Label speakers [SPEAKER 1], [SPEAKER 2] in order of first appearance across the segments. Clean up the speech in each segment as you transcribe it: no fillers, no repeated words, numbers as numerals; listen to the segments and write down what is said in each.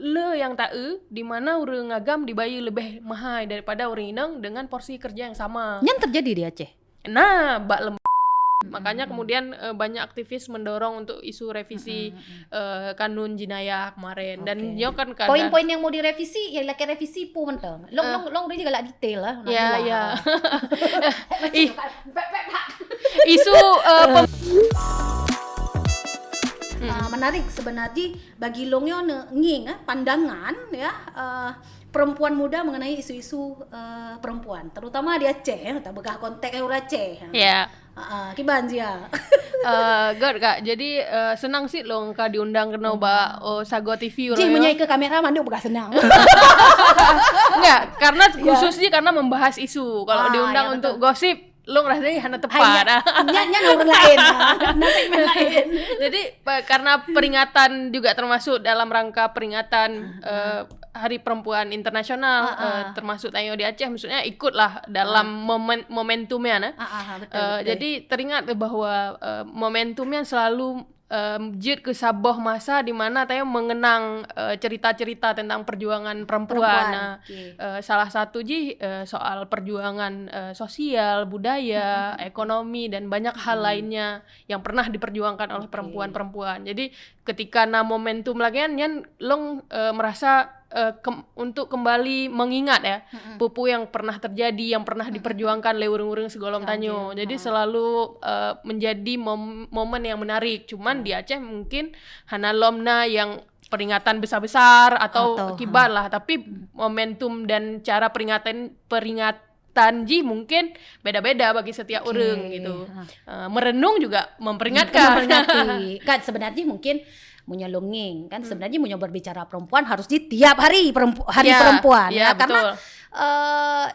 [SPEAKER 1] le yang tae di mana urang ngagam dibayar lebih mahal daripada orang inang dengan porsi kerja yang sama.
[SPEAKER 2] Yang terjadi di Aceh.
[SPEAKER 1] Nah, makanya kemudian banyak aktivis mendorong untuk isu revisi kanun jinayah kemarin. Dan dia kan
[SPEAKER 2] poin-poin yang mau direvisi, yang laki revisi pun mentang. Long dia juga lah detail lah.
[SPEAKER 1] Ya. Isu
[SPEAKER 2] menarik sebenarnya bagi Longyo nging pandangan ya perempuan muda mengenai isu-isu perempuan, terutama di Aceh, tak begah konteks orang Aceh.
[SPEAKER 1] Ya.
[SPEAKER 2] Kiban ya.
[SPEAKER 1] God Kak, jadi senang sih Long Kak diundang kena Sago TV.
[SPEAKER 2] Ji menyai ke kamera manduk begah senang.
[SPEAKER 1] Enggak, karena khususnya karena membahas isu. Kalau diundang untuk gosip lo rasanya hanya tepat.
[SPEAKER 2] Hanya orang lain. Segmen lain.
[SPEAKER 1] Jadi karena peringatan juga termasuk dalam rangka peringatan Hari Perempuan Internasional, termasuk Tayo di Aceh, maksudnya ikutlah dalam momentumnya.
[SPEAKER 2] Betul.
[SPEAKER 1] Jadi teringat bahwa momentumnya selalu jid ke saboh masa di mana Tayo mengenang cerita-cerita tentang perjuangan perempuan. Salah satu soal perjuangan sosial, budaya, ekonomi dan banyak hal lainnya yang pernah diperjuangkan oleh perempuan-perempuan. Jadi ketika momentum lagi kan Long merasa untuk kembali mengingat ya pupu yang pernah terjadi, yang pernah diperjuangkan oleh urung-urung segolom tanyo. Jadi selalu menjadi momen yang menarik. Cuman di Aceh mungkin hana lomna yang peringatan besar-besar atau kibar lah, tapi momentum dan cara peringatan mungkin beda-beda bagi setiap orang gitu. Merenung juga memperingatkan.
[SPEAKER 2] Kan sebenarnya mungkin punya longing kan sebenarnya punya berbicara perempuan harus di tiap hari perempuan ya karena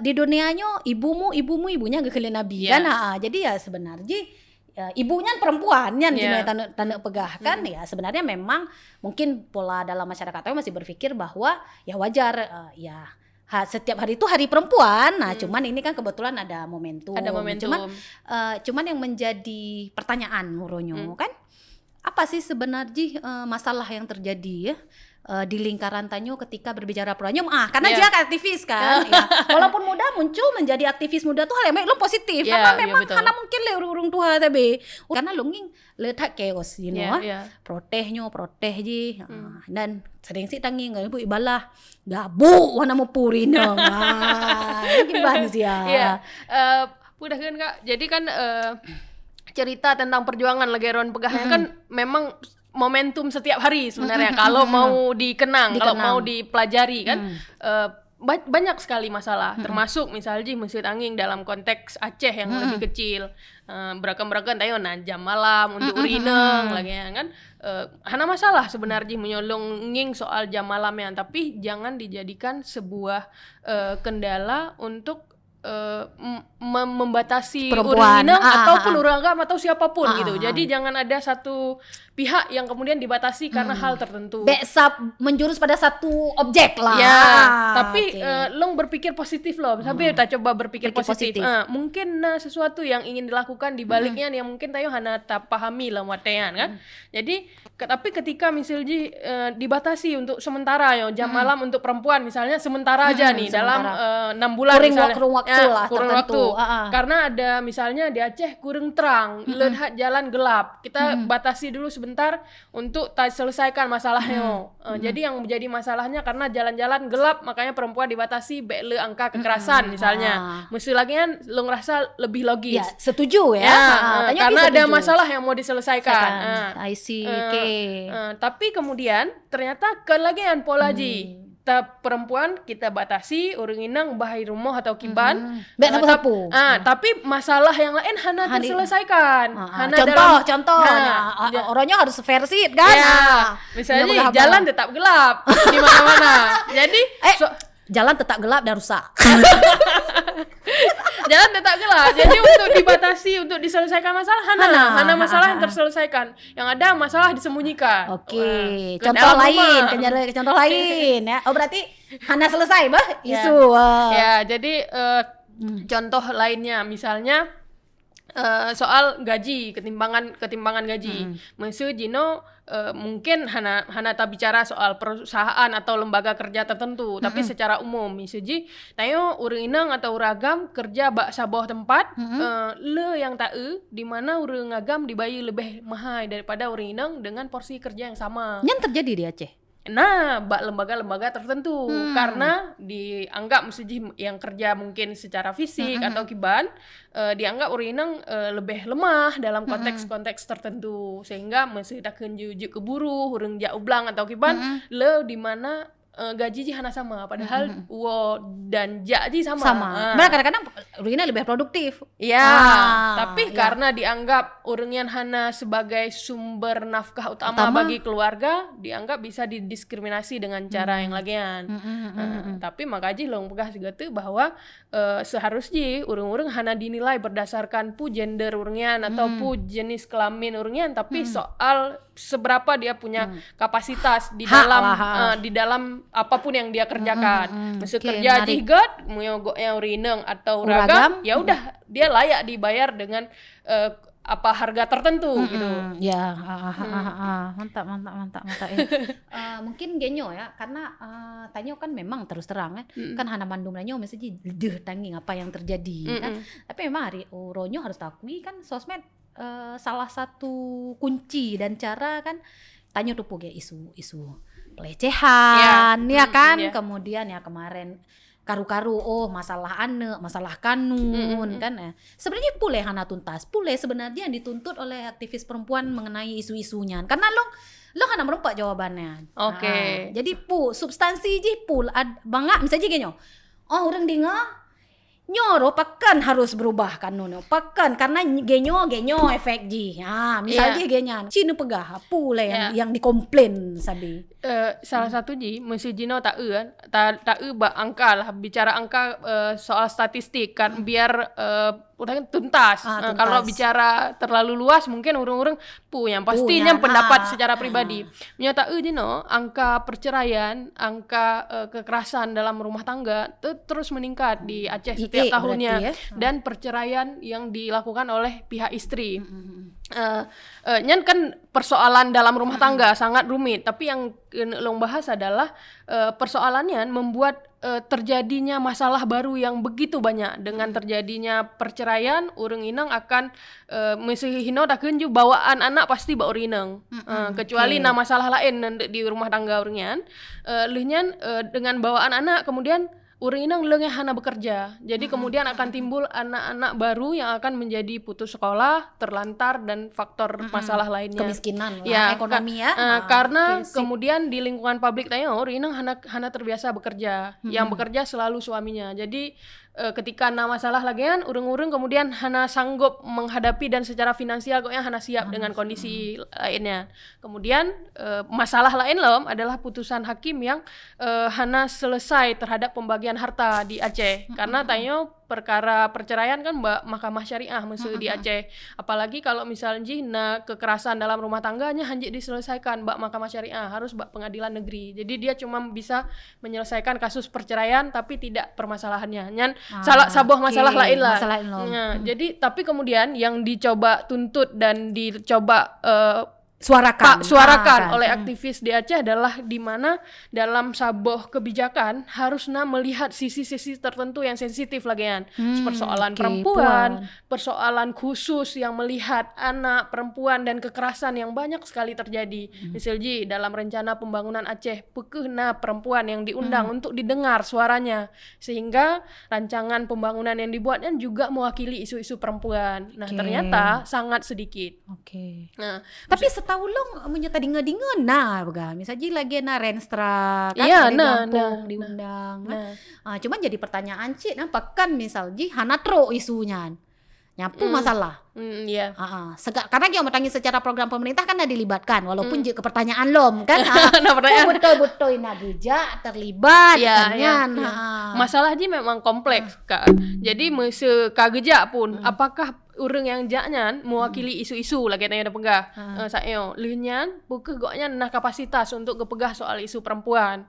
[SPEAKER 2] di dunianya ibunya gekelin nabi kan jadi ya sebenarnya ibunya perempuan yang tanda pegah kan ya sebenarnya memang mungkin pola dalam masyarakatnya masih berpikir bahwa ya wajar setiap hari itu hari perempuan. Cuman ini kan kebetulan ada momentum. Cuman yang menjadi pertanyaan muronyo kan apa sih sebenarnya masalah yang terjadi ya di lingkaran Tanyo ketika berbicara perempuan? Karena dia aktivis kan. Walaupun muda muncul menjadi aktivis muda tuh hal yang lo positif. Karena memang karena mungkin urung tua tapi karena longing letak chaos proteh dan sering sih tangi nggak ibu ibalah gabu warna mau puri gimana sih ya?
[SPEAKER 1] Udah kan Kak. Jadi kan cerita tentang perjuangan Legeron Pegahnya kan memang momentum setiap hari sebenarnya kalau mau dikenang, kalau mau dipelajari kan banyak sekali masalah, termasuk misalnya Mesir Angin dalam konteks Aceh yang lebih kecil, beragam-beragam tayo jam malam untuk urineng lagi kan, hana masalah sebenarnya menyolong nging soal jam malamnya, tapi jangan dijadikan sebuah kendala untuk membatasi
[SPEAKER 2] perempuan
[SPEAKER 1] ataupun orang agama atau siapapun gitu. Jadi jangan ada satu pihak yang kemudian dibatasi karena hal tertentu.
[SPEAKER 2] Menjurus pada satu objek lah.
[SPEAKER 1] Tapi long berpikir positif loh. Sampai kita coba berpikir positif. Mungkin sesuatu yang ingin dilakukan di baliknya yang mungkin tayo hana tak pahami lah watean kan. Jadi tapi ketika misalnya dibatasi untuk sementara jam malam untuk perempuan misalnya sementara aja nih dalam 6 bulan kurang waktu. Karena ada misalnya di Aceh kurang terang, lihat jalan gelap. Kita batasi dulu sebentar untuk selesaikan masalahnya. Jadi yang menjadi masalahnya karena jalan-jalan gelap, makanya perempuan dibatasi bele angka kekerasan misalnya. Mesti lagi kan lo ngerasa lebih logis.
[SPEAKER 2] Ya, setuju ya.
[SPEAKER 1] Karena ada masalah yang mau diselesaikan.
[SPEAKER 2] I see.
[SPEAKER 1] Tapi kemudian ternyata kelagian pola perempuan kita batasi orang inang bahai rumah atau kiban tapi masalah yang lain hana terselesaikan.
[SPEAKER 2] Contohnya orangnya harus versi kan.
[SPEAKER 1] Misalnya jalan tetap gelap di mana-mana. Jadi
[SPEAKER 2] jalan tetap gelap dan rusak.
[SPEAKER 1] Jalan tetap gelap. Jadi untuk dibatasi, untuk diselesaikan masalah hana masalah yang terselesaikan. Yang ada masalah disembunyikan.
[SPEAKER 2] Contoh lain ya. Oh berarti hana selesai isu.
[SPEAKER 1] Jadi contoh lainnya misalnya soal gaji, ketimpangan gaji. Maksud Jino mungkin hana tak bicara soal perusahaan atau lembaga kerja tertentu, tapi secara umum misalnya tayo urang inang atau uragam kerja bak saboh tempat le yang tae di mana urang agam dibayar lebih mahal daripada urang inang dengan porsi kerja yang sama.
[SPEAKER 2] Yang terjadi di Aceh.
[SPEAKER 1] Nah, bak lembaga-lembaga tertentu karena dianggap misalnya yang kerja mungkin secara fisik atau kiban dianggap orang inang lebih lemah dalam konteks-konteks tertentu sehingga mesti tak kenjujuk keburu urang jak ublang atau kiban le di mana gaji ji hana sama padahal wo dan jak ji sama.
[SPEAKER 2] Malah kadang-kadang urangnya lebih produktif.
[SPEAKER 1] Ya, tapi karena dianggap urangnya hana sebagai sumber nafkah utama bagi keluarga, dianggap bisa didiskriminasi dengan cara yang lagian. Tapi makanya long pegah segala bahwa seharusnya urang-urang hana dinilai berdasarkan pu gender urangnya atau pu jenis kelamin urangnya, tapi soal seberapa dia punya kapasitas di dalam apapun yang dia kerjakan. Misal kerja jigat, muyogoknya urineng atau ragam, ya udah dia layak dibayar dengan harga tertentu gitu.
[SPEAKER 2] Ya, mantap. Mungkin genyo ya, karena Tanyo kan memang terus terang kan hana Bandung nanyo mesti tanging apa yang terjadi kan. Tapi memang Ronyo harus takui kan sosmed salah satu kunci dan cara kan Tanyo tuh ge isu pelecehan kan. Kemudian ya kemarin karu-karu masalah masalah kanun kan. Sebenarnya pule hana tuntas. Pule sebenarnya yang dituntut oleh aktivis perempuan mengenai isu-isunya. Karena lo hana merempak jawabannya.
[SPEAKER 1] Oke.
[SPEAKER 2] Jadi substansi ji bangga misalnya genyo. Orang dengar nyoro pakan harus berubah kanun pakan karena genyo efek ji. Misalnya genyan Cina pegah pula yang dikomplain sabi.
[SPEAKER 1] Salah satu ji mesti jino tak bak angka lah bicara angka soal statistik kan biar tuntas. Kalau bicara terlalu luas mungkin urang-urang yang pastinya pendapat secara pribadi. Menyata jino angka perceraian, angka kekerasan dalam rumah tangga terus meningkat di Aceh setiap tahunnya dan perceraian yang dilakukan oleh pihak istri. Nyan kan persoalan dalam rumah tangga sangat rumit, tapi yang long bahas adalah persoalannya membuat terjadinya masalah baru yang begitu banyak. Dengan terjadinya perceraian, urang inang akan mesti hino tak kenju bawaan anak pasti bawa urang inang. Kecuali masalah lain di rumah tangga urangnya. Lehnya dengan bawaan anak kemudian urang inang leungnya hana bekerja. Jadi kemudian akan timbul anak-anak baru yang akan menjadi putus sekolah, terlantar dan faktor masalah lainnya.
[SPEAKER 2] Kemiskinan ekonomi
[SPEAKER 1] karena kemudian di lingkungan publik tanya urang inang hana terbiasa bekerja. Yang bekerja selalu suaminya. Jadi ketika masalah lagian urang-urang kemudian hana sanggup menghadapi dan secara finansial koknya hana siap dengan kondisi lainnya. Kemudian masalah lain adalah putusan hakim yang hana selesai terhadap pembagian harta di Aceh. Karena tanya perkara perceraian kan Mahkamah Syariah mesti di Aceh. Apalagi kalau misalnya kekerasan dalam rumah tangganya hanya diselesaikan Mahkamah Syariah, harus pengadilan negeri. Jadi dia cuma bisa menyelesaikan kasus perceraian tapi tidak permasalahannya. Saboh masalah lain lah. Jadi tapi kemudian yang dicoba tuntut dan dicoba suarakan oleh aktivis di Aceh adalah di mana dalam saboh kebijakan harusnya melihat sisi-sisi tertentu yang sensitif lagian. Persoalan perempuan, persoalan khusus yang melihat anak, perempuan dan kekerasan yang banyak sekali terjadi. Misalnya dalam rencana pembangunan Aceh, pekehna perempuan yang diundang untuk didengar suaranya sehingga rancangan pembangunan yang dibuatnya juga mewakili isu-isu perempuan. Nah, ternyata sangat sedikit. Nah, tapi
[SPEAKER 2] tahu lo menyata dinga-dinga misalnya lagi Renstra kan Lampung diundang. Cuman jadi pertanyaan apakah misalnya hanatro isunya nyapu masalah. Karena dia mau tanya secara program pemerintah kan ada dilibatkan walaupun ke pertanyaan kan betul-betul gija terlibat
[SPEAKER 1] masalah memang kompleks kan. Jadi kageja pun apakah urang yang jaknyan mewakili isu-isu lah katanya ada pegah. Saya leunyan buka goknya nah kapasitas untuk kepegah soal isu perempuan.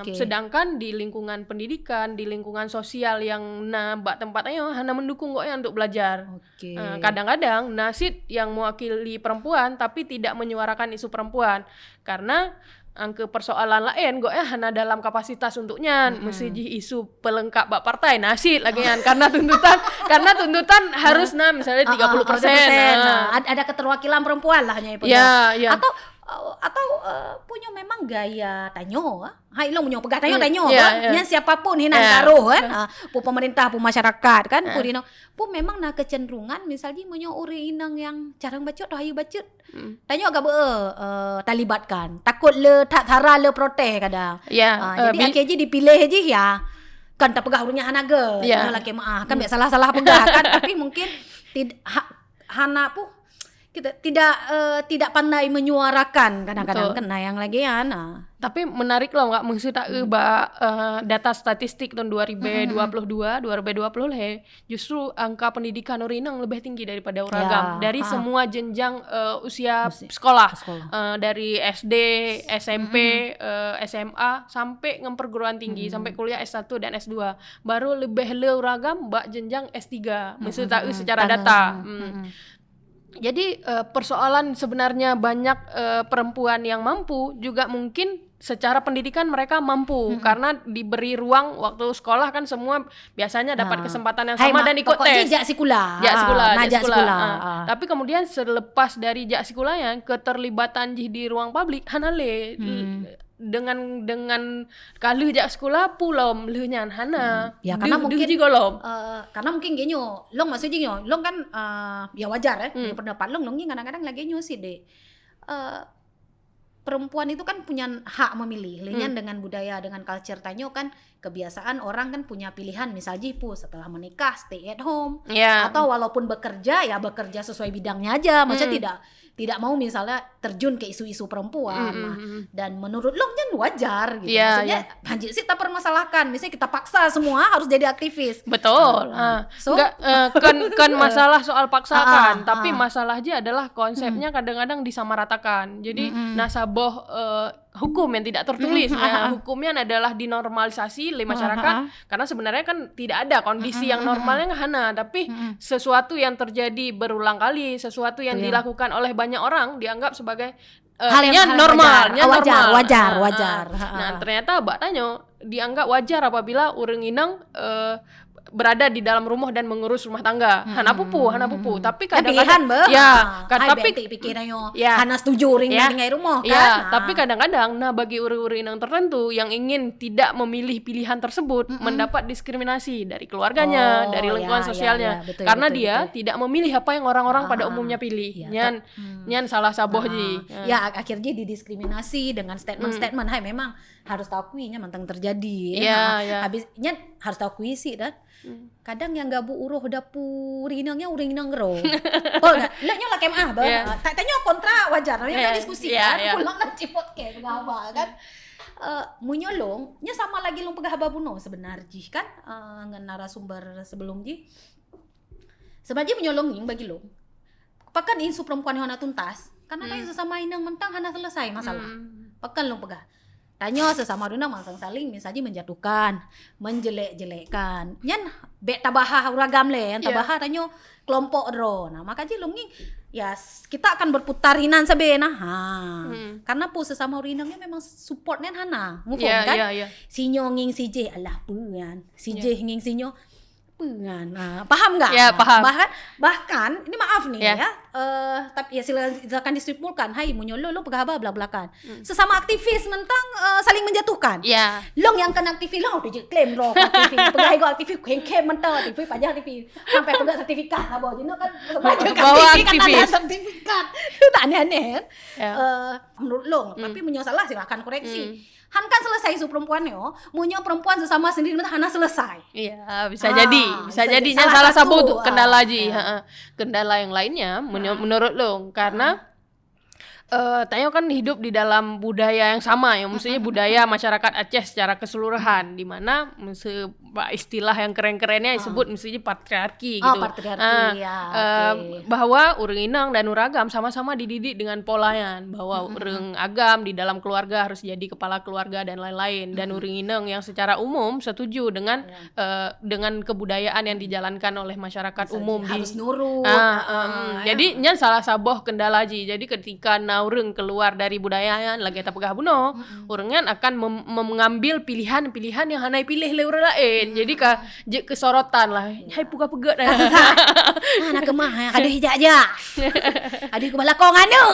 [SPEAKER 1] Sedangkan di lingkungan pendidikan, di lingkungan sosial yang nah bak tempat ayo hana mendukung goknya untuk belajar. Kadang-kadang nasid yang mewakili perempuan tapi tidak menyuarakan isu perempuan karena angke persoalan lain goknya hana dalam kapasitas untuknya mesti isu pelengkap bak partai nasid lagi kan karena tuntutan harus misalnya 30%.
[SPEAKER 2] Ada keterwakilan perempuan lah hanya atau punya memang gaya tanyo hai lo punya pegah tanyo nya siapapun hinan taruh kan pu pemerintah pu masyarakat kan pu dino pu memang nah kecenderungan misalnya punya uri inang yang jarang bacot hayu bacot tanyo agak talibatkan takut le tak thara le protes kadang jadi akhirnya dipilih aja ya kan tak pegah urunya hanaga laki maah kan biasa salah pegah kan tapi mungkin hana pu kita tidak pandai menyuarakan kadang-kadang kena yang lagi
[SPEAKER 1] Tapi menarik loh nggak maksud data statistik tahun 2020 justru angka pendidikan Urinang lebih tinggi daripada Uragam dari semua jenjang usia sekolah. Dari SD, SMP, SMA sampai perguruan tinggi sampai kuliah S1 dan S2 baru lebih le Uragam mbak jenjang S3 maksud secara data. Jadi persoalan sebenarnya banyak perempuan yang mampu juga mungkin secara pendidikan mereka mampu karena diberi ruang waktu sekolah kan semua biasanya dapat kesempatan yang sama dan ikut tes.
[SPEAKER 2] Jak sekolah.
[SPEAKER 1] Tapi kemudian selepas dari jak sekolahnya keterlibatan di ruang publik hanale dengan kalau jak sekolah pulom leuhnyan hana
[SPEAKER 2] karena mungkin karena mungkin genyo long maksudnya genyo long kan ya wajar pendapat long kadang-kadang lagi genyo sih deh perempuan itu kan punya hak memilih leuhnyan dengan budaya dengan culture tanyo kan kebiasaan orang kan punya pilihan misalnya setelah menikah stay at home atau walaupun bekerja ya bekerja sesuai bidangnya aja maksudnya tidak mau misalnya terjun ke isu-isu perempuan dan menurut lo kan wajar gitu maksudnya Hanji sih tak permasalahkan misalnya kita paksa semua harus jadi aktivis
[SPEAKER 1] betul kan masalah soal paksakan tapi masalahnya adalah konsepnya kadang-kadang disamaratakan jadi nasabah hukum yang tidak tertulis hukumnya adalah dinormalisasi oleh masyarakat karena sebenarnya kan tidak ada kondisi yang normalnya hana tapi sesuatu yang terjadi berulang kali sesuatu yang dilakukan oleh banyak orang dianggap sebagai
[SPEAKER 2] hal yang normal, wajar.
[SPEAKER 1] Nah ternyata Mbak Tanyo dianggap wajar apabila urang inang berada di dalam rumah dan mengurus rumah tangga. Hana pupu. Tapi kadang-kadang tapi
[SPEAKER 2] pikirannya hana setuju ringai rumah kan.
[SPEAKER 1] Tapi kadang-kadang bagi uri-uri yang tertentu yang ingin tidak memilih pilihan tersebut mendapat diskriminasi dari keluarganya, dari lingkungan sosialnya.
[SPEAKER 2] Betul,
[SPEAKER 1] karena
[SPEAKER 2] betul,
[SPEAKER 1] dia tidak memilih apa yang orang-orang pada umumnya pilih. Nyan salah saboh ji.
[SPEAKER 2] Ya akhirnya didiskriminasi dengan statement-statement. Hai memang harus takuinya mantang terjadi. Habisnya harus takui sih dan kadang yang gabu uruh dapur inangnya uring inang ro. Lahnya lah kemah tanya kontra wajar namanya diskusi kan. Pulang nak cipot ke apa kan. Munyolong nya sama lagi long pegah babuno sebenarnya kan dengan narasumber sebelum ji. Sebenarnya menyolongin bagi lo. Pakan isu perempuan yang hana tuntas karena tanya sesama inang mentang hana selesai masalah. Pakan long pegah. Tanya sesama duna masang saling misalnya menjatuhkan, menjelek-jelekkan. Nyan bek tabahah uragam le, tabahah tanyo kelompok ro. Nah, makanya longing ya kita akan berputarinan sabena. Karena pu sesama urinangnya memang supportnya hana. Ngufong kan? Sinyo nging si J alah puan. Si J nging sinyo pengan. Paham nggak?
[SPEAKER 1] Ya, paham.
[SPEAKER 2] Bahkan ini maaf nih tapi ya silakan disimpulkan. Hai munyolo lo pegahaba belak-belakan. Sesama aktivis mentang saling menjatuhkan. Long yang kena aktivis long udah klaim lo aktivis. Pegah go aktivis klaim mentang aktivis pajak aktivis. Sampai pegah sertifikat lah bawa jino kan bawa aktivis kan ada sertifikat. Itu tak aneh-aneh. Menurut lo tapi menyosalah silakan koreksi. Han kan selesai isu perempuan yo, munyo perempuan sesama sendiri hana selesai.
[SPEAKER 1] Iya, bisa jadinya salah satu kendala ji. Kendala yang lainnya menurut lo karena Tayo kan hidup di dalam budaya yang sama ya, maksudnya budaya masyarakat Aceh secara keseluruhan, di mana istilah yang keren-kerennya disebut mestinya patriarki gitu.
[SPEAKER 2] Patriarki ya.
[SPEAKER 1] Bahwa urang inang dan uragam sama-sama dididik dengan polayan, bahwa urang agam di dalam keluarga harus jadi kepala keluarga dan lain-lain, dan urang inang yang secara umum setuju dengan kebudayaan yang dijalankan oleh masyarakat umum
[SPEAKER 2] harus nurut.
[SPEAKER 1] Jadi nya salah saboh kendala jadi ketika urang keluar dari budaya lagi eta pegah buno, urangnya akan mengambil pilihan-pilihan yang hanai pilih le urang lain. Jadi kesorotan lah. Hai puga-puga dah.
[SPEAKER 2] Anak kemah ada hijak aja. Ada ke balakong anu.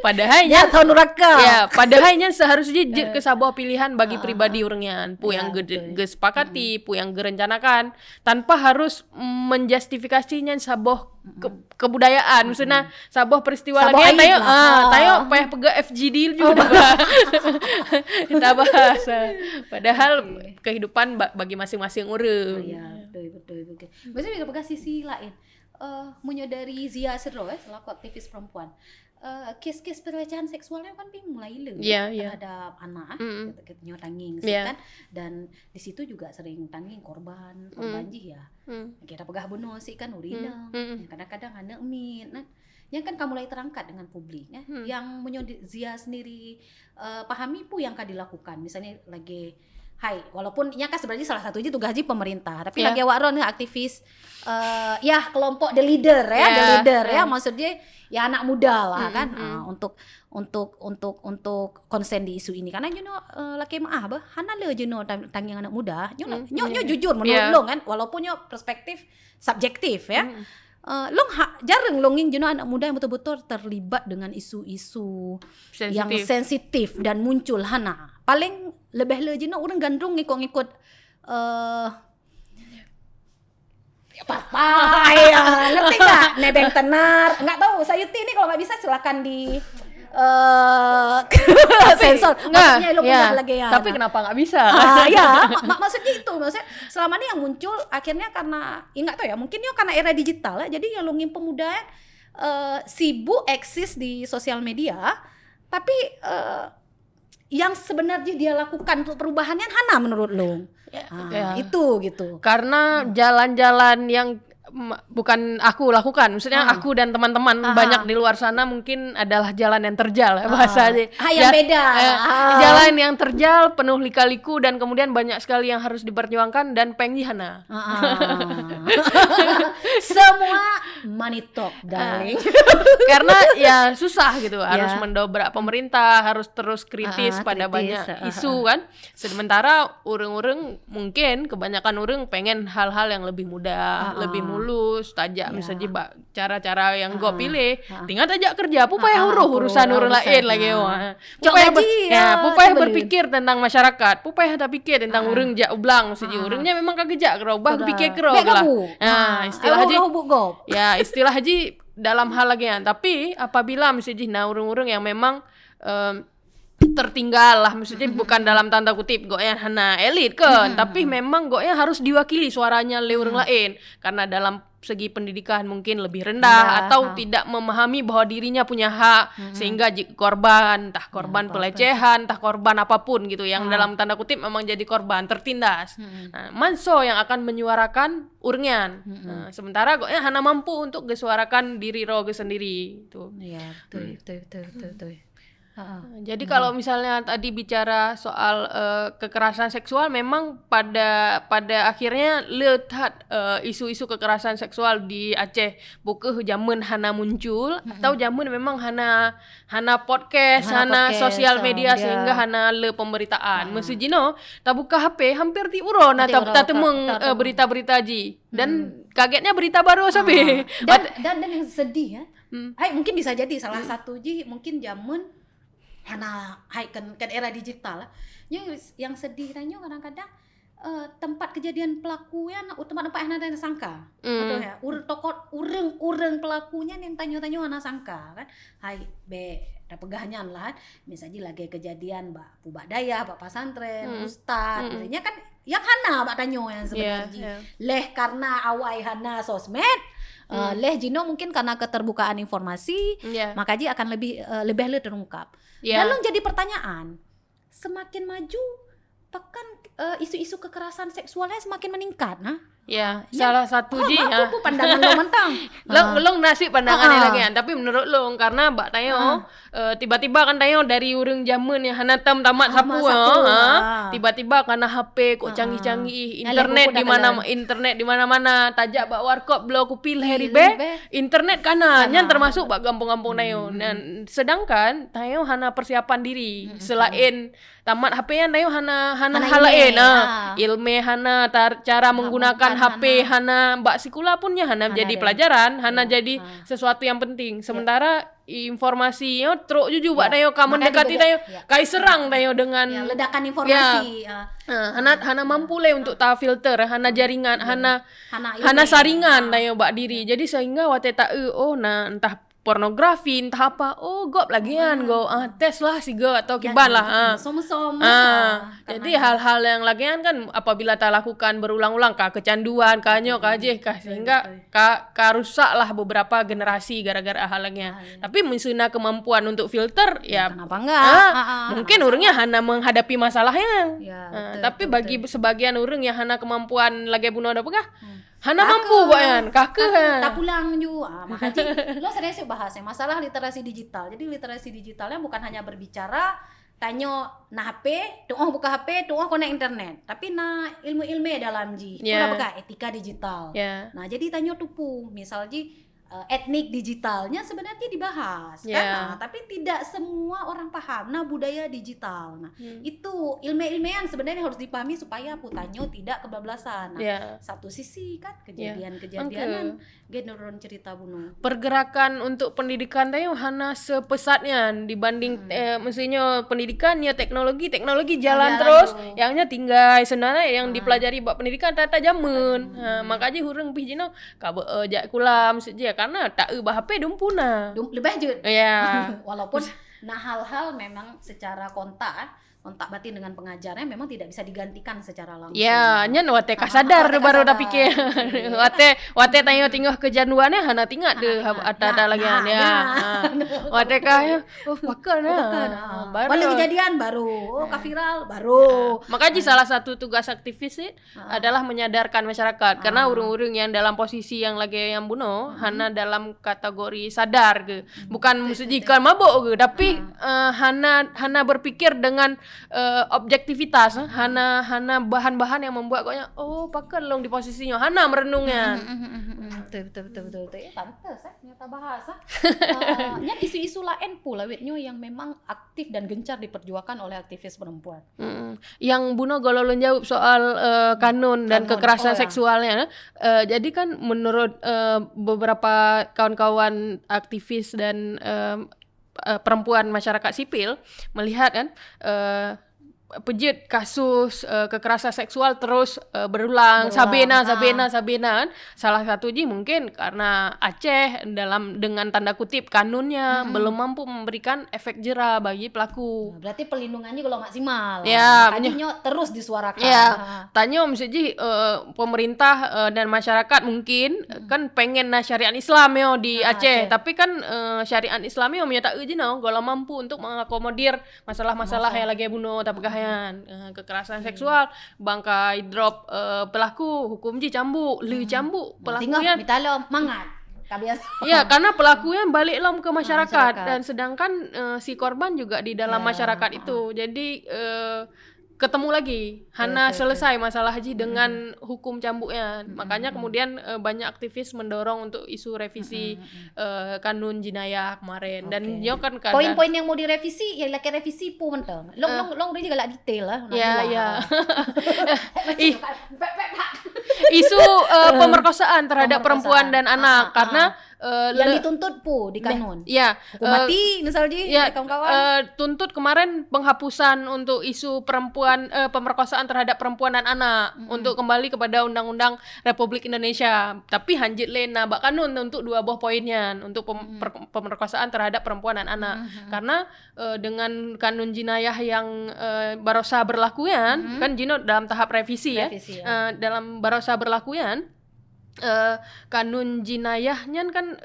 [SPEAKER 1] Padahalnya
[SPEAKER 2] tahun neraka.
[SPEAKER 1] Ya, padahalnya seharusnya ke sabuah pilihan bagi pribadi urangnya. Pu yang gesepakati, pu yang gerencanakan tanpa harus menjustifikasinya sabuah kebudayaan. Maksudnya sabuah peristiwa lagi tayo payah pega FGD juga. Kita bahas. Padahal kehidupan bagi masing-masing urang.
[SPEAKER 2] Iya, betul. Maksudnya juga pega sisi lain. Menyadari Zia Sedro selaku aktivis perempuan. Kes-kes pelecehan seksualnya kan mulai terhadap anak kita tanging kan, dan di situ juga sering tanging korban ya kita pegah bunuh sih kan urina kadang-kadang anak min yang kan kamu mulai terangkat dengan publik yang Zia sendiri pahami yang kan dilakukan misalnya lagi walaupun kan sebenarnya salah satu tugas pemerintah tapi lagi awak aktivis kelompok the leader maksudnya ya anak muda lah kan untuk konsen di isu ini karena laki hana le tanging anak muda jujur menurut lo kan walaupun perspektif subjektif ya jarang longin anak muda yang betul-betul terlibat dengan isu-isu yang sensitif dan muncul hana paling lebih le orang gandrung ngikut partai ngerti nggak nebeng tenar nggak tahu Sayuti ini kalau nggak bisa silakan di sensor maksudnya lo lagi
[SPEAKER 1] tapi kenapa nggak bisa
[SPEAKER 2] maksudnya itu maksudnya selama ini yang muncul akhirnya karena nggak tahu ya mungkin karena era digital jadi yang longin pemuda sibuk eksis di sosial media tapi yang sebenarnya dia lakukan untuk perubahannya hana menurut lo itu gitu
[SPEAKER 1] karena jalan-jalan yang bukan aku lakukan maksudnya aku dan teman-teman banyak di luar sana mungkin adalah jalan yang terjal bahasanya
[SPEAKER 2] yang beda
[SPEAKER 1] jalan yang terjal penuh lika-liku dan kemudian banyak sekali yang harus diperjuangkan dan penghina
[SPEAKER 2] semua money talk darling
[SPEAKER 1] karena ya susah gitu harus mendobrak pemerintah harus terus kritis pada banyak isu kan sementara urang-urang mungkin kebanyakan urang pengen hal-hal yang lebih mudah lebih mulus tajak misalnya cara-cara yang gue pilih tinggal tajak kerja pupaya urusan urang lain lagi pupaya berpikir tentang masyarakat pupaya tak pikir tentang urang jak ublang maksudnya urangnya memang kagejak kerobah pikir kerobah istilah haji dalam hal lagi tapi apabila misalnya urang-urang yang memang tertinggal lah maksudnya bukan dalam tanda kutip gonya hana elit kan tapi memang gonya harus diwakili suaranya oleh orang lain karena dalam segi pendidikan mungkin lebih rendah atau tidak memahami bahwa dirinya punya hak sehingga korban entah korban pelecehan entah korban apapun gitu yang dalam tanda kutip memang jadi korban tertindas manso yang akan menyuarakan urnyan sementara gonya hana mampu untuk gesuarakan diri roge sendiri itu betul. Jadi kalau misalnya tadi bicara soal kekerasan seksual memang pada akhirnya lihat isu-isu kekerasan seksual di Aceh bukan zaman hana muncul atau zaman memang hana podcast, hana sosial media sehingga hana le pemberitaan. Maksudnya tak buka HP hampir ti uro tak temeng berita-berita ji dan kagetnya berita baru sampai
[SPEAKER 2] dan yang sedih ya. Mungkin bisa jadi salah satu ji mungkin zaman kan era digital yang sedih tanya kadang-kadang tempat kejadian pelaku tempat yang ada sangka ya urang pelakunya yang tanya-tanya ana sangka kan ada pegahannya lah misalnya lagi kejadian Bubak Daya Pak Pasantren Ustad gitu kan yang hana Mbak tanya yang sebenarnya leh karena awai hana sosmed Leh Jino mungkin karena keterbukaan informasi, maka ji akan lebih terungkap. Lalu jadi pertanyaan, semakin maju bahkan isu-isu kekerasan seksualnya semakin meningkat,
[SPEAKER 1] salah satu ji
[SPEAKER 2] pandangan lo mentang.
[SPEAKER 1] Long nasi pandangannya lagi kan, tapi menurut lo karena Mbak Tayo tiba-tiba kan Tayo dari urang zaman yang hana tamat sapu tiba-tiba karena HP kok canggih-canggih, internet di mana-mana, tajak bak warkop belo kupil heribe, internet kanannya termasuk bak gampung-gampung Tayo. Dan sedangkan Tayo hana persiapan diri selain tamat HP-nya Tayo hana halain ilmu hana cara menggunakan HP hana Mbak Sikula punnya hana jadi pelajaran, hana jadi sesuatu yang penting. Sementara informasinya truk jujur Mbak Tayo kamu mendekati Tayo kai serang Tayo dengan
[SPEAKER 2] ledakan informasi.
[SPEAKER 1] Hana mampu le untuk ta filter, hana jaringan, hana saringan Tayo Mbak diri. Jadi sehingga wate ta entah pornografi entah apa gop lagian tes lah siga atau kiban lah jadi hal-hal yang lagian kan apabila tak lakukan berulang-ulang kecanduan sehingga rusak lah beberapa generasi gara-gara halnya. Tapi misalnya kemampuan untuk filter
[SPEAKER 2] kenapa enggak
[SPEAKER 1] mungkin orangnya hana menghadapi masalahnya tapi bagi sebagian orang yang hana kemampuan lagi bunuh ada pegah hana mampu bayan kakek
[SPEAKER 2] tak pulang juga makanya lo serius bahasnya masalah literasi digital. Jadi literasi digitalnya bukan hanya berbicara tanyo na HP buka HP konek internet, tapi na ilmu-ilmu dalam buka etika digital. Nah jadi tanyo tupu misal etnik digitalnya sebenarnya dibahas kan, tapi tidak semua orang paham budaya digital. Nah itu ilmu-ilmuan sebenarnya harus dipahami supaya putanyo tidak kebablasan. Satu sisi kan kejadian generon cerita bunuh
[SPEAKER 1] pergerakan untuk pendidikan tayo hana sepesatnya dibanding mestinya pendidikan teknologi jalan terus yangnya tinggal sebenarnya yang dipelajari bab pendidikan tata jamun. Makanya hurung pijino kabe jak kulam seja karena tak HP dumpuna
[SPEAKER 2] lebih jut walaupun hal-hal memang secara kontak batin dengan pengajarnya memang tidak bisa digantikan secara langsung.
[SPEAKER 1] Nyen wate sadar baru dah pikir. Wate tanyo tinggal kejanduannya hana tinggal deh ada lagi wate kah makan
[SPEAKER 2] baru kejadian baru viral baru.
[SPEAKER 1] Makanya salah satu tugas aktivis adalah menyadarkan masyarakat karena urung-urung yang dalam posisi yang lagi yang bunuh hana dalam kategori sadar ke. Bukan jika mabuk ke tapi hana berpikir dengan objektivitas hana bahan-bahan yang membuat koknya pakai long di posisinya hana merenungnya.
[SPEAKER 2] Betul. Pantes nyata bahasa. Isu-isu lain pula witnyo yang memang aktif dan gencar diperjuangkan oleh aktivis perempuan.
[SPEAKER 1] Yang Buno gololon jawab soal kanun dan kekerasan seksualnya. Jadi kan menurut beberapa kawan-kawan aktivis dan perempuan masyarakat sipil melihat kan pejit kasus kekerasan seksual terus berulang sabena kan. Salah satu mungkin karena Aceh dengan tanda kutip kanunnya belum mampu memberikan efek jera bagi pelaku.
[SPEAKER 2] Berarti pelindungannya kalau maksimal.
[SPEAKER 1] Makanya
[SPEAKER 2] terus disuarakan.
[SPEAKER 1] Tanya misalnya pemerintah dan masyarakat mungkin kan pengen syariat Islam di Aceh, tapi kan syariat Islam menyatakan kalau mampu untuk mengakomodir masalah-masalah yang lagi bunuh tapi kekerasan seksual bangkai drop pelaku hukum cambuk pelakunya
[SPEAKER 2] mitalo mangat
[SPEAKER 1] karena pelakunya balik ke masyarakat dan sedangkan si korban juga di dalam masyarakat itu jadi ketemu lagi hana selesai masalah dengan hukum cambuknya. Makanya kemudian banyak aktivis mendorong untuk isu revisi kanun jinayah kemarin dan dia kan
[SPEAKER 2] poin-poin yang mau direvisi yang lagi revisi pun menteng long juga lah detail lah
[SPEAKER 1] isu pemerkosaan terhadap perempuan dan anak karena
[SPEAKER 2] yang dituntut di kanun hukum mati misalnya kawan-kawan
[SPEAKER 1] tuntut kemarin penghapusan untuk isu pemerkosaan terhadap perempuan dan anak untuk kembali kepada Undang-Undang Republik Indonesia. Tapi hanjit lena bak kanun untuk dua buah poinnya untuk pemerkosaan terhadap perempuan dan anak. Karena dengan kanun jinayah yang barosa berlakuan kan jino dalam tahap revisi dalam barosa berlakuan kanun jinayahnya kan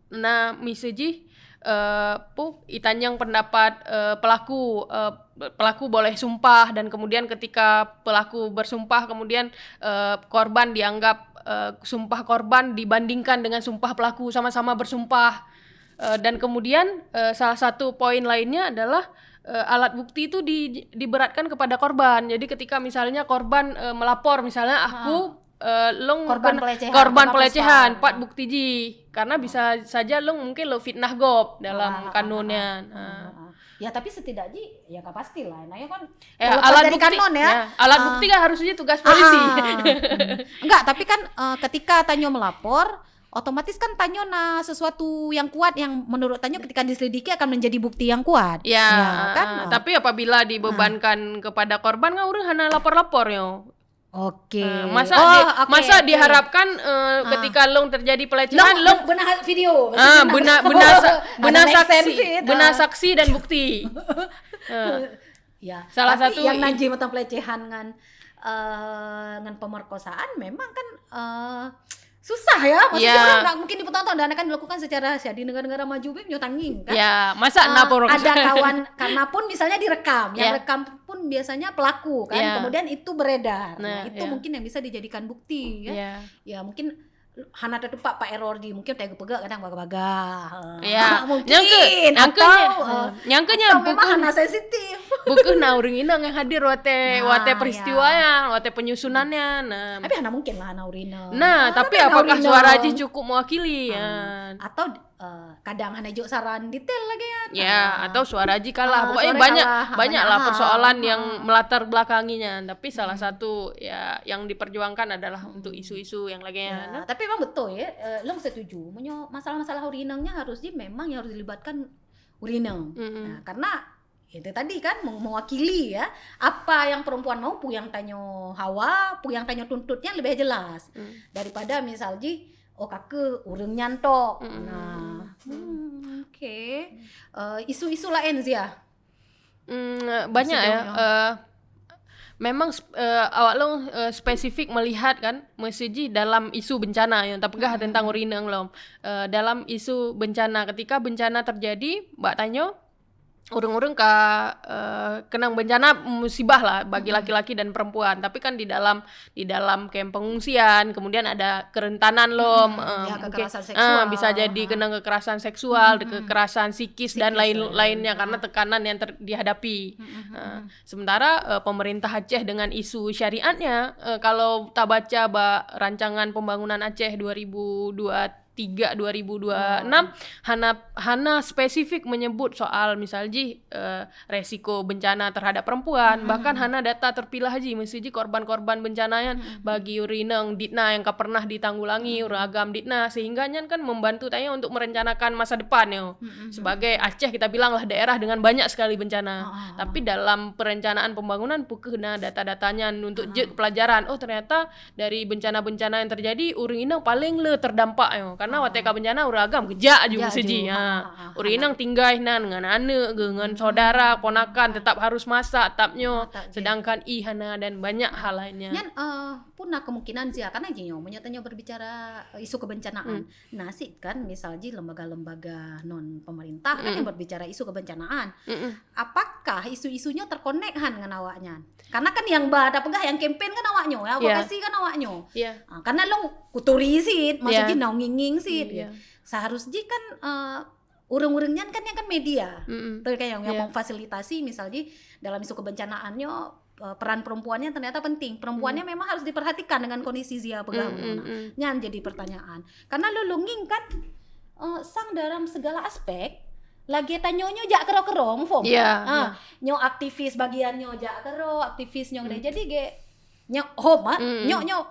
[SPEAKER 1] na miseji itanyang pendapat pelaku boleh sumpah, dan kemudian ketika pelaku bersumpah kemudian korban dianggap sumpah korban dibandingkan dengan sumpah pelaku sama-sama bersumpah. Dan kemudian salah satu poin lainnya adalah alat bukti itu diberatkan kepada korban. Jadi ketika misalnya korban melapor, misalnya aku korban pelecehan 4 bukti ji, karena bisa saja lo mungkin lo fitnah gob dalam kanunnya.
[SPEAKER 2] Ya tapi setidaknya ya gak pasti lah. Nah ya kan
[SPEAKER 1] alat bukti kanon ya. Alat bukti kan harusnya tugas polisi.
[SPEAKER 2] Enggak, tapi kan ketika Tanyo melapor, otomatis kan Tanyo sesuatu yang kuat yang menurut Tanyo ketika diselidiki akan menjadi bukti yang kuat.
[SPEAKER 1] Ya kan. Tapi apabila dibebankan kepada korban kan orang hanya lapor-lapor yo.
[SPEAKER 2] Oke.
[SPEAKER 1] Masa diharapkan ketika long terjadi pelecehan long
[SPEAKER 2] benar video.
[SPEAKER 1] Benar saksi dan bukti.
[SPEAKER 2] Ya.
[SPEAKER 1] Salah
[SPEAKER 2] tapi
[SPEAKER 1] satu
[SPEAKER 2] yang nanti tentang pelecehan dengan pemerkosaan memang kan susah ya, maksudnya orang nggak mungkin ditonton dan akan dilakukan secara rahasia di negara-negara maju nyotangin kan.
[SPEAKER 1] Ya, masa
[SPEAKER 2] ada kawan karena pun misalnya direkam, yang rekam pun biasanya pelaku kan, kemudian itu beredar. Nah, itu mungkin yang bisa dijadikan bukti kan. Ya mungkin hana tetepak Pak error di mungkin tega pegak kadang baga-baga.
[SPEAKER 1] Ya,
[SPEAKER 2] mungkin
[SPEAKER 1] nyangkanya
[SPEAKER 2] memang hana sensitif.
[SPEAKER 1] Bukan urang inang yang hadir wate peristiwanya, wate penyusunannya. Nah,
[SPEAKER 2] tapi hana mungkin lah hana urina.
[SPEAKER 1] Nah, tapi apakah suara Aji cukup mewakili
[SPEAKER 2] atau kadang hana jok saran detail lagi ya.
[SPEAKER 1] Ya, atau suara Aji kalah. Pokoknya banyak lah persoalan yang melatar belakanginya. Tapi salah satu ya yang diperjuangkan adalah untuk isu-isu yang lainnya.
[SPEAKER 2] Tapi memang betul ya, long setuju. Masalah-masalah urinangnya memang harus dilibatkan urinang. Nah, karena itu tadi kan mewakili ya apa yang perempuan mau, pu yang tanyo Hawa, pu yang tanyo tuntutnya lebih jelas daripada misalnya kakek urang nyantok. Oke. Isu-isu lain sih ya.
[SPEAKER 1] Banyak ya. Memang awak lo spesifik melihat kan mesiji dalam isu bencana yang tapegah tentang urinang lo. Dalam isu bencana, ketika bencana terjadi, Mbak Tanyo urung-urung kenang bencana musibah lah bagi laki-laki dan perempuan, tapi kan di dalam kamp pengungsian kemudian ada kerentanan lo, mungkin bisa jadi kenang kekerasan seksual, kekerasan psikis dan lain-lainnya karena tekanan yang dihadapi. Sementara pemerintah Aceh dengan isu syariatnya, kalau tak baca rancangan pembangunan Aceh 2023-2026 hana spesifik menyebut soal misalnya resiko bencana terhadap perempuan, bahkan hana data terpilah haji mesti korban-korban bencana bagi urinang ditna yang pernah ditanggulangi uragam ditna, sehingga kan membantu tanya untuk merencanakan masa depan yo. Sebagai Aceh kita bilanglah daerah dengan banyak sekali bencana, tapi dalam perencanaan pembangunan pukena data-datanya untuk pelajaran, ternyata dari bencana-bencana yang terjadi urinang paling terdampak yo, karena wateka bencana uragam gejak juga seji. Urinang tinggal dengan anak, dengan saudara, ponakan tetap harus masak tapnyo, sedangkan ihana dan banyak hal lainnya.
[SPEAKER 2] Nyan punah kemungkinan sih karena jinyo menyatanya berbicara isu kebencanaan. Nasib kan misalnya lembaga-lembaga non pemerintah kan yang berbicara isu kebencanaan. Apakah isu-isunya terkonek dengan awaknya? Karena kan yang ada pegah yang campaign kan awaknya ya, advokasi kan awaknya. Karena lo kuturi sih, maksudnya naunginging sih. Seharusnya kan urung-urungnya kan yang kan media. Tuh kayak yang memfasilitasi misalnya dalam isu kebencanaannya peran perempuannya ternyata penting. Perempuannya memang harus diperhatikan dengan kondisi zia pegah. Nyan jadi pertanyaan. Karena lo lunging kan sang dalam segala aspek lagi tanyonyo jak kero-kero mfom. Nyo aktivis bagiannya jak kero, aktivisnya jadi nyo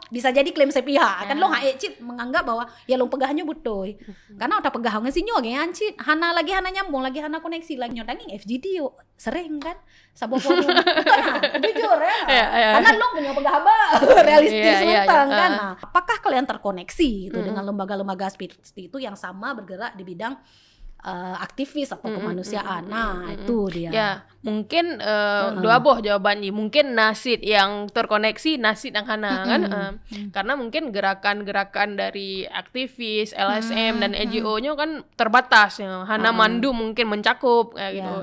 [SPEAKER 2] bisa jadi klaim sepihak kan lo cip menganggap bahwa ya lo pegahnya butuh karena udah pegahnya sih nyo ge ancit hana nyambung lagi hana koneksi lagi nyotangin FGD yo sering kan sabo forum jujur ya karena lo punya pegah realistis mentang kan. Apakah kalian terkoneksi itu dengan lembaga-lembaga seperti itu yang sama bergerak di bidang aktivis atau kemanusiaan. Nah, itu dia.
[SPEAKER 1] Ya, mungkin dua boh jawabannya. Mungkin nasid yang terkoneksi, nasid yang hana kan. Karena mungkin gerakan-gerakan dari aktivis, LSM dan NGO-nya kan terbatas ya. Hana mandu mungkin mencakup kayak gitu.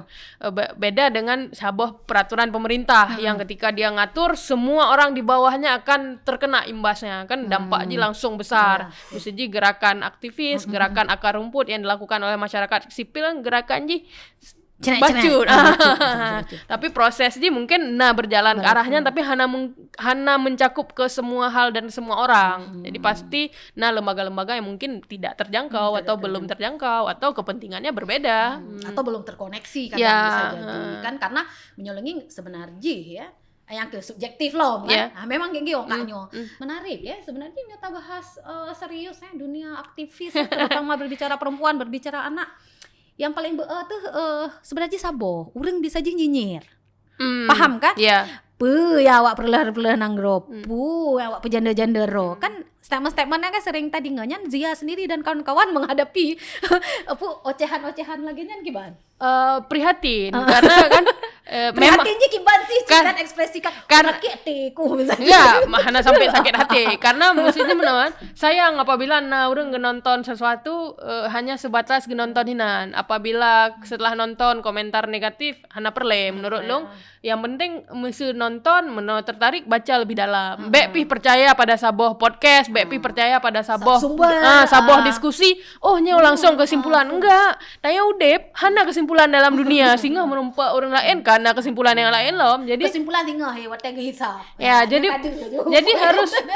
[SPEAKER 1] Beda dengan saboh peraturan pemerintah yang ketika dia ngatur semua orang di bawahnya akan terkena imbasnya. Kan dampaknya langsung besar. Bisa jadi gerakan aktivis, gerakan akar rumput yang dilakukan oleh masyarakat sipil kan gerakan bacut. Tapi prosesnya mungkin berjalan ke arahnya tapi hana mencakup ke semua hal dan semua orang. Jadi pasti lembaga-lembaga yang mungkin tidak terjangkau atau belum terjangkau atau kepentingannya berbeda
[SPEAKER 2] atau belum terkoneksi kan bisa jadi kan karena menyolongi sebenarnya ya yang ke subjektif loh kan. Nah, memang kayak gitu kayaknya. Menarik ya sebenarnya kita bahas serius ya dunia aktivis terutama berbicara perempuan, berbicara anak. Yang paling tuh sebenarnya saboh, urang bisa aja nyinyir. Paham kan? Ya awak perlah nanggro. Ya awak pejanda-janda ro. Kan statement-statementnya kan sering tadi nganyan Zia sendiri dan kawan-kawan menghadapi ocehan-ocehan lagi nyan gimana?
[SPEAKER 1] Prihatin karena kan
[SPEAKER 2] prihatinnya gimana sih kan ekspresikan sakit hatiku misalnya.
[SPEAKER 1] Enggak, hana sampai sakit hati karena maksudnya menawan sayang apabila urang nonton sesuatu hanya sebatas nonton hinan. Apabila setelah nonton komentar negatif hana perle menurut long yang penting mesti nonton tertarik baca lebih dalam. Bek pi percaya pada saboh podcast, bek pi percaya pada saboh saboh diskusi. Nya langsung kesimpulan enggak. Tanya udep hana kesimpulan dalam dunia sehingga menumpak orang lain karena kesimpulan yang lain loh. Jadi
[SPEAKER 2] kesimpulan tinggal watega hisap.
[SPEAKER 1] Ya, jadi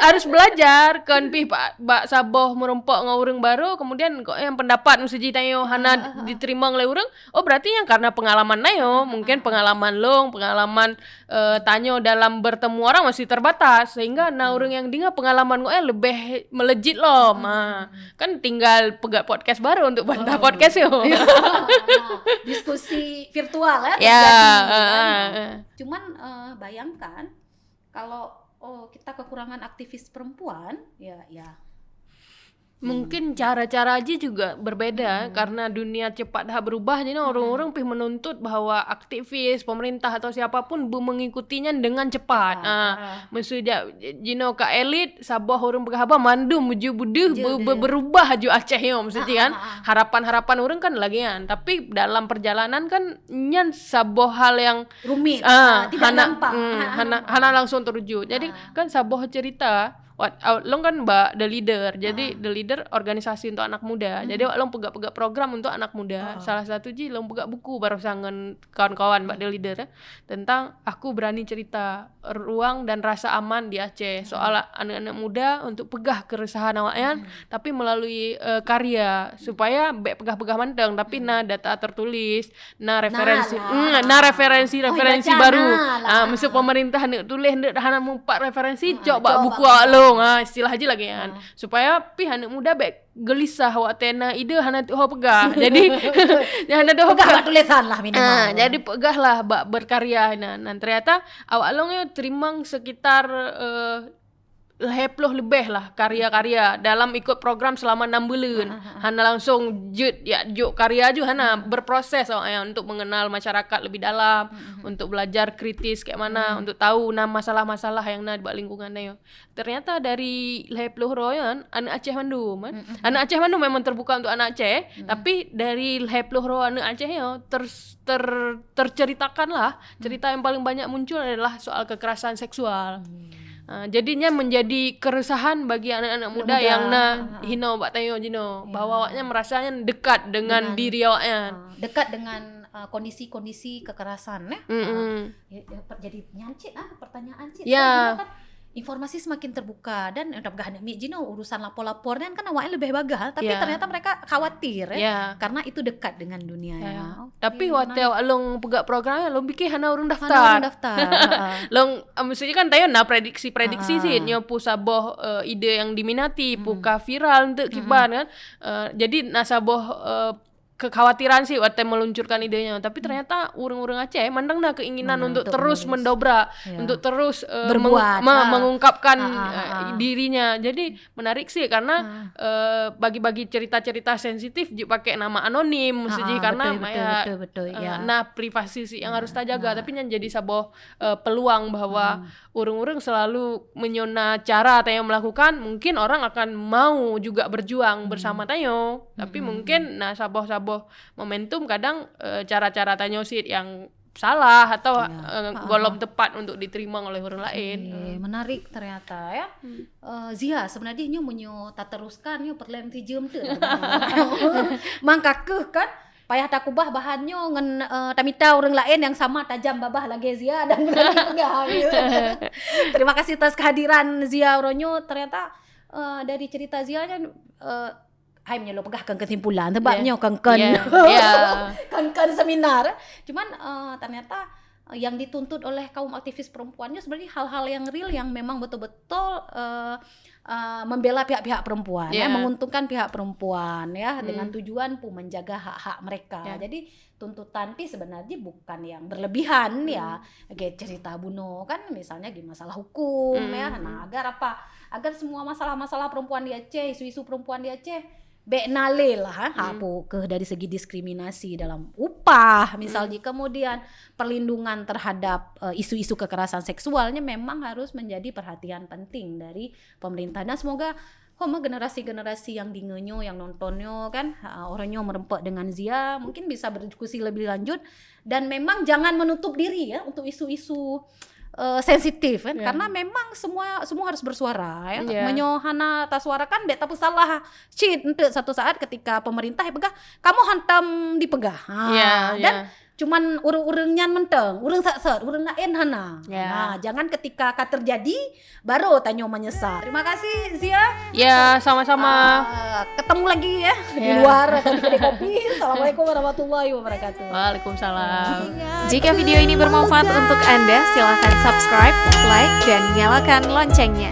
[SPEAKER 1] harus belajar kan pi Pak saboh merumpak ngurang baru kemudian kok yang pendapat mesti tayo hana diterima oleh urang. Oh berarti yang karena pengalaman nayo, mungkin pengalaman long, pengalaman tanyo dalam bertemu orang masih terbatas sehingga urang yang dengar pengalaman gue lebih melejit loh. Kan tinggal pegat podcast baru untuk bantah podcast yo.
[SPEAKER 2] Diskusi virtual ya terjadi. Cuman bayangkan kalau kita kekurangan aktivis perempuan ya
[SPEAKER 1] mungkin cara-cara aja juga berbeda karena dunia cepat dah berubah jadi orang-orang menuntut bahwa aktivis pemerintah atau siapapun mengikutinya dengan cepat. Maksudnya jino ka elit sabah orang berhaba mandu menuju buduh berubah aju Aceh yo maksudnya kan harapan-harapan orang kan lagian tapi dalam perjalanan kan nyan sabah hal yang
[SPEAKER 2] rumit tidak gampang
[SPEAKER 1] hana langsung terwujud. Jadi kan sabah cerita long kan mbak The Leader, jadi The Leader organisasi untuk anak muda. Jadi long pegak program untuk anak muda. Salah satu long pegak buku barusan kawan-kawan mbak The Leader tentang aku berani cerita ruang dan rasa aman di Aceh soal anak-anak muda untuk pegah keresahan awaknya tapi melalui karya supaya pegah-pegah manteng tapi data tertulis, referensi baru. Misal pemerintah tulis hana mumpak referensi coba buku lo istilah aja lagi kan supaya anak muda gelisah awak tena ide hana tu pegah jadi hana tu
[SPEAKER 2] pegah tulisan lah minimal
[SPEAKER 1] jadi pegah lah berkarya dan ternyata awak long terima sekitar 10 lebih lah karya-karya dalam ikut program selama 6 bulan. Hana langsung juk karya aja hana berproses untuk mengenal masyarakat lebih dalam, untuk belajar kritis kayak mana, untuk tahu masalah-masalah yang di lingkungannya. Ternyata dari 10 royan anak Aceh Mandu anak Aceh Mandu memang terbuka untuk anak Aceh, tapi dari 10 anak Aceh terceritakan lah cerita yang paling banyak muncul adalah soal kekerasan seksual. Jadinya menjadi keresahan bagi anak-anak muda yang hino bak tayo jino bahwa awaknya merasanya dekat dengan diri awaknya,
[SPEAKER 2] dekat dengan kondisi-kondisi kekerasan jadi nyancit pertanyaan cit kan informasi semakin terbuka dan udah gak jino urusan lapor-lapor kan awaknya lebih bagah tapi ternyata mereka khawatir karena itu dekat dengan dunia
[SPEAKER 1] tapi waktu long pegak programnya long bikin hana urung daftar long maksudnya kan tayo prediksi sih nyopu saboh ide yang diminati puka viral untuk kiban kan jadi saboh kekhawatiran sih waktu meluncurkan idenya, tapi ternyata urang-urang Aceh mandang dah keinginan untuk terus mendobrak, untuk terus
[SPEAKER 2] berbuat,
[SPEAKER 1] mengungkapkan dirinya. Jadi menarik sih karena bagi-bagi cerita-cerita sensitif pakai nama anonim sih karena
[SPEAKER 2] betul, ya.
[SPEAKER 1] Nah privasi sih yang harus kita jaga, tapi yang jadi sebuah peluang bahwa urang-urang selalu menyona cara tayo melakukan, mungkin orang akan mau juga berjuang bersama tayo, tapi mungkin saboh momentum kadang cara-cara tanyo sih yang salah atau golom tepat untuk diterima oleh orang lain.
[SPEAKER 2] Menarik ternyata ya. Zia sebenarnya nyo menyo tak teruskan nyo perlem tijem tu. Mangkakeh kan payah tak kubah bahannya ngen tamita orang lain yang sama tajam babah lagi Zia dan berani pegang. Terima kasih atas kehadiran Zia Ronyo. Ternyata dari cerita Zia kan hai menyo pegahkan kesimpulan sebabnya kan seminar. Cuman ternyata yang dituntut oleh kaum aktivis perempuannya sebenarnya hal-hal yang real yang memang betul-betul membela pihak-pihak perempuan, menguntungkan pihak perempuan ya dengan tujuan menjaga hak-hak mereka. Jadi tuntutan sebenarnya bukan yang berlebihan ya. Kayak cerita bunuh kan misalnya di masalah hukum ya. Nah, agar semua masalah-masalah perempuan di Aceh, isu-isu perempuan di Aceh benale lah dari segi diskriminasi dalam upah misalnya, kemudian perlindungan terhadap isu-isu kekerasan seksualnya memang harus menjadi perhatian penting dari pemerintah. Dan semoga generasi-generasi yang dingenyo, yang nontonnya kan orangnya merempet dengan Zia mungkin bisa berdiskusi lebih lanjut dan memang jangan menutup diri ya untuk isu-isu sensitif kan, karena memang semua harus bersuara ya. Menyohana tak suara kan beta salah cheat untuk satu saat ketika pemerintah pegah kamu hantam dipegah. Dan cuman urang-urangnya menteng, urang sak-sak, urang lain hana. Nah, jangan ketika terjadi baru tanyo menyesal. Terima kasih Zia.
[SPEAKER 1] Ya, sama-sama.
[SPEAKER 2] Ketemu lagi ya di luar atau di kedai kopi. Assalamualaikum warahmatullahi wabarakatuh.
[SPEAKER 1] Waalaikumsalam.
[SPEAKER 3] Jika video ini bermanfaat untuk Anda, silakan subscribe, like, dan nyalakan loncengnya.